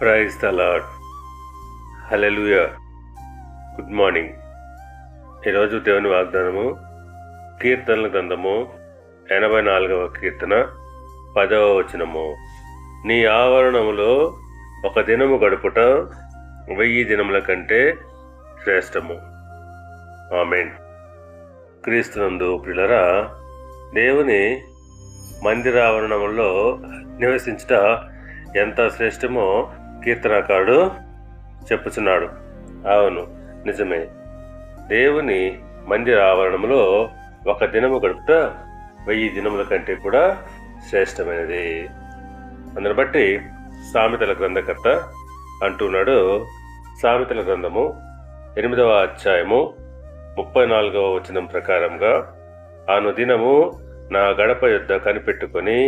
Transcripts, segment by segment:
Praise the lord. Hallelujah. Good morning. ఈరోజు దేవుని వాగ్దానము కీర్తనల గ్రంథము 84వ కీర్తన 10వ వచనము. నీ ఆవరణములో ఒక దినము గడుపుట 1000 దినముల కంటే శ్రేష్టము. ఆమేన్. క్రీస్తునందు ప్రియులారా, దేవుని మందిరావరణములో నివసించుట ఎంత శ్రేష్టమో కీర్తనకారుడు చెప్పుచున్నాడు. అవును, నిజమే. దేవుని మందిర ఆవరణంలో ఒక దినము గడుపుట 1000 దినముల కంటే కూడా శ్రేష్టమైనది. అందుని బట్టి సామెతల గ్రంథకర్త అంటున్నాడు, సామెతల గ్రంథము 8వ అధ్యాయము 34వ వచనం ప్రకారంగా, ఆను దినము నా గడప యొద్ద కనిపెట్టుకొని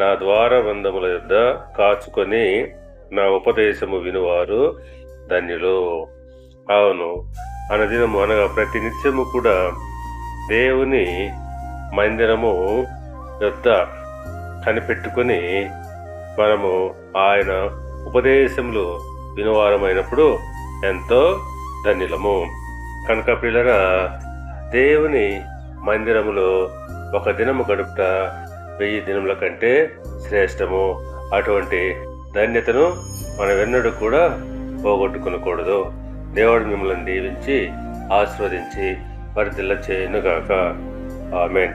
నా ద్వారబంధముల యొద్ద కాచుకొని నా ఉపదేశము వినువారు ధన్యులు. అవును, అనుదినము అనగా ప్రతి నిత్యము కూడా దేవుని మందిరము యొద్ద కనిపెట్టుకొని మనము ఆయన ఉపదేశములు వినువారమైనప్పుడు ఎంతో ధన్యులము. కనుక ప్రియులారా, దేవుని మందిరములో ఒక దినము గడుపుట 1000 దినముల కంటే శ్రేష్టము. అటువంటి ధన్యతను మనం ఎన్నడూ కూడా పోగొట్టుకునకూడదు. దేవుడు మిమ్మల్ని దీవించి ఆశీర్వదించి వర్ధిల్ల చేయునుగాక. ఆమేన్.